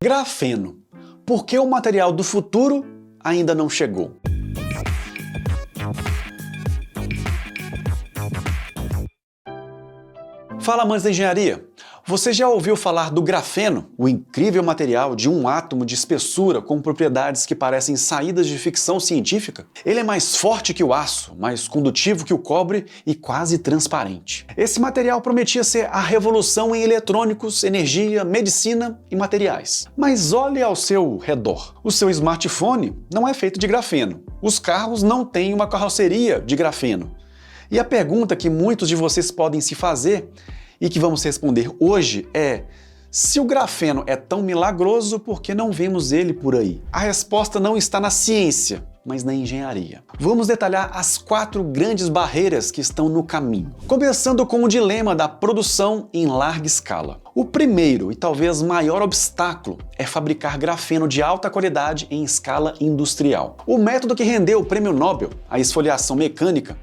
Grafeno. Por que o material do futuro ainda não chegou? Fala, amantes da engenharia! Você já ouviu falar do grafeno, o incrível material de um átomo de espessura com propriedades que parecem saídas de ficção científica? Ele é mais forte que o aço, mais condutivo que o cobre e quase transparente. Esse material prometia ser a revolução em eletrônicos, energia, medicina e materiais. Mas olhe ao seu redor. O seu smartphone não é feito de grafeno. Os carros não têm uma carroceria de grafeno. E a pergunta que muitos de vocês podem se fazer e que vamos responder hoje é: se o grafeno é tão milagroso, por que não vemos ele por aí? A resposta não está na ciência, mas na engenharia. Vamos detalhar as 4 grandes barreiras que estão no caminho. Começando com o dilema da produção em larga escala. O primeiro e talvez maior obstáculo é fabricar grafeno de alta qualidade em escala industrial. O método que rendeu o prêmio Nobel, a esfoliação mecânica,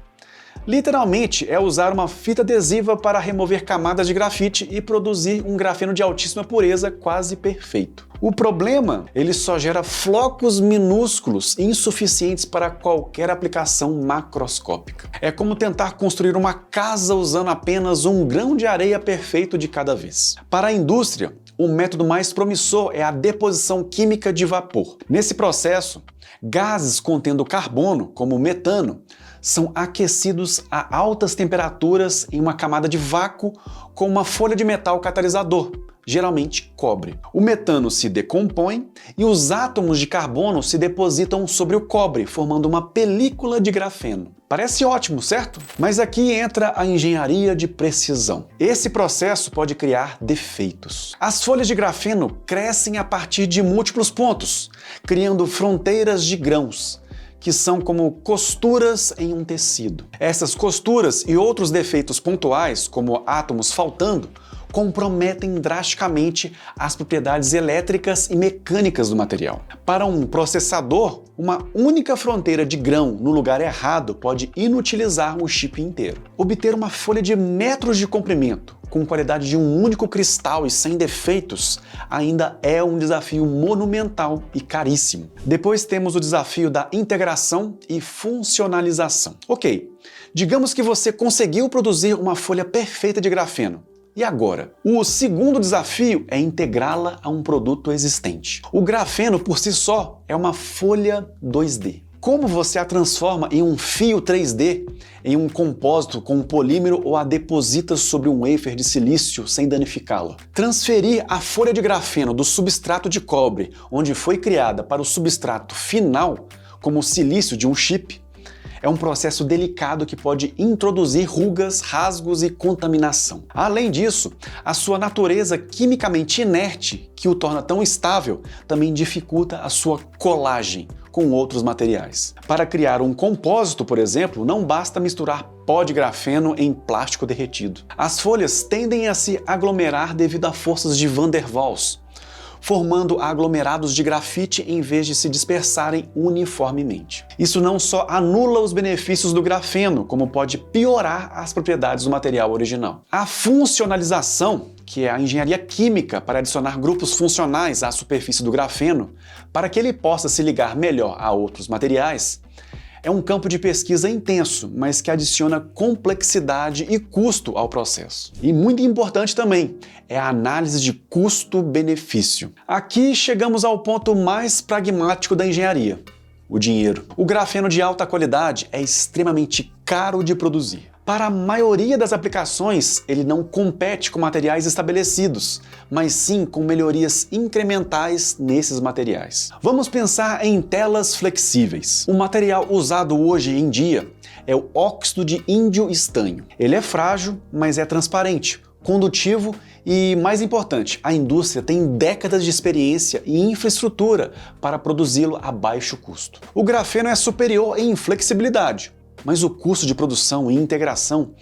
literalmente é usar uma fita adesiva para remover camadas de grafite e produzir um grafeno de altíssima pureza quase perfeito. O problema, ele só gera flocos minúsculos insuficientes para qualquer aplicação macroscópica. É como tentar construir uma casa usando apenas um grão de areia perfeito de cada vez. Para a indústria, o método mais promissor é a deposição química de vapor. Nesse processo, gases contendo carbono, como o metano, são aquecidos a altas temperaturas em uma camada de vácuo com uma folha de metal catalisador, geralmente cobre. O metano se decompõe e os átomos de carbono se depositam sobre o cobre, formando uma película de grafeno. Parece ótimo, certo? Mas aqui entra a engenharia de precisão. Esse processo pode criar defeitos. As folhas de grafeno crescem a partir de múltiplos pontos, criando fronteiras de grãos, que são como costuras em um tecido. Essas costuras e outros defeitos pontuais, como átomos faltando, comprometem drasticamente as propriedades elétricas e mecânicas do material. Para um processador, uma única fronteira de grão no lugar errado pode inutilizar o chip inteiro. Obter uma folha de metros de comprimento, com qualidade de um único cristal e sem defeitos, ainda é um desafio monumental e caríssimo. Depois temos o desafio da integração e funcionalização. Ok, digamos que você conseguiu produzir uma folha perfeita de grafeno. E agora? O segundo desafio é integrá-la a um produto existente. O grafeno, por si só, é uma folha 2D. Como você a transforma em um fio 3D, em um compósito com um polímero ou a deposita sobre um wafer de silício sem danificá-la? Transferir a folha de grafeno do substrato de cobre, onde foi criada, para o substrato final, como o silício de um chip, é um processo delicado que pode introduzir rugas, rasgos e contaminação. Além disso, a sua natureza quimicamente inerte, que o torna tão estável, também dificulta a sua colagem com outros materiais. Para criar um compósito, por exemplo, não basta misturar pó de grafeno em plástico derretido. As folhas tendem a se aglomerar devido a forças de Van der Waals, formando aglomerados de grafite em vez de se dispersarem uniformemente. Isso não só anula os benefícios do grafeno, como pode piorar as propriedades do material original. A funcionalização, que é a engenharia química para adicionar grupos funcionais à superfície do grafeno, para que ele possa se ligar melhor a outros materiais, é um campo de pesquisa intenso, mas que adiciona complexidade e custo ao processo. E muito importante também é a análise de custo-benefício. Aqui chegamos ao ponto mais pragmático da engenharia: o dinheiro. O grafeno de alta qualidade é extremamente caro de produzir. Para a maioria das aplicações, ele não compete com materiais estabelecidos, mas sim com melhorias incrementais nesses materiais. Vamos pensar em telas flexíveis. O material usado hoje em dia é o óxido de índio estanho. Ele é frágil, mas é transparente, condutivo e, mais importante, a indústria tem décadas de experiência e infraestrutura para produzi-lo a baixo custo. O grafeno é superior em flexibilidade, mas o custo de produção e integração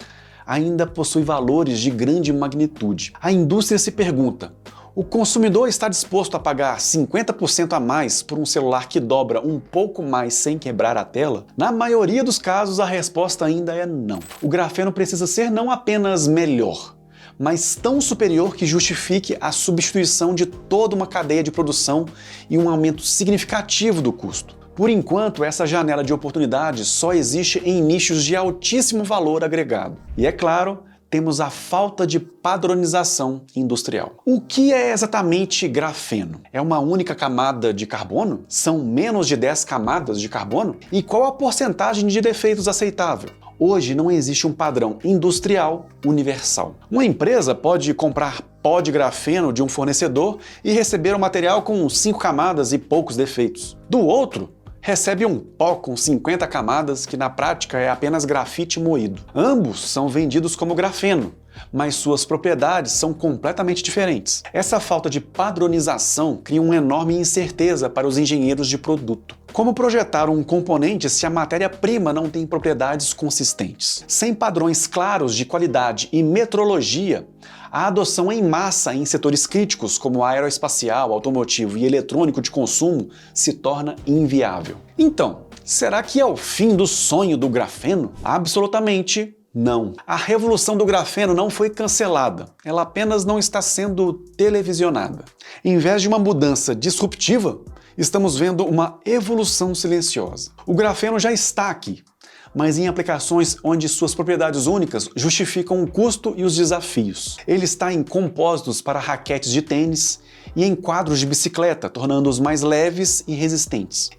ainda possui valores de grande magnitude. A indústria se pergunta: o consumidor está disposto a pagar 50% a mais por um celular que dobra um pouco mais sem quebrar a tela? Na maioria dos casos, a resposta ainda é não. O grafeno precisa ser não apenas melhor, mas tão superior que justifique a substituição de toda uma cadeia de produção e um aumento significativo do custo. Por enquanto, essa janela de oportunidade só existe em nichos de altíssimo valor agregado. E é claro, temos a falta de padronização industrial. O que é exatamente grafeno? É uma única camada de carbono? São menos de 10 camadas de carbono? E qual a porcentagem de defeitos aceitável? Hoje não existe um padrão industrial universal. Uma empresa pode comprar pó de grafeno de um fornecedor e receber um material com 5 camadas e poucos defeitos. Do outro, recebe um pó com 50 camadas que na prática é apenas grafite moído. Ambos são vendidos como grafeno, mas suas propriedades são completamente diferentes. Essa falta de padronização cria uma enorme incerteza para os engenheiros de produto. Como projetar um componente se a matéria-prima não tem propriedades consistentes? Sem padrões claros de qualidade e metrologia, a adoção em massa em setores críticos como aeroespacial, automotivo e eletrônico de consumo se torna inviável. Então, será que é o fim do sonho do grafeno? Absolutamente não. A revolução do grafeno não foi cancelada, ela apenas não está sendo televisionada. Em vez de uma mudança disruptiva, estamos vendo uma evolução silenciosa. O grafeno já está aqui, mas em aplicações onde suas propriedades únicas justificam o custo e os desafios. Ele está em compósitos para raquetes de tênis e em quadros de bicicleta, tornando-os mais leves e resistentes.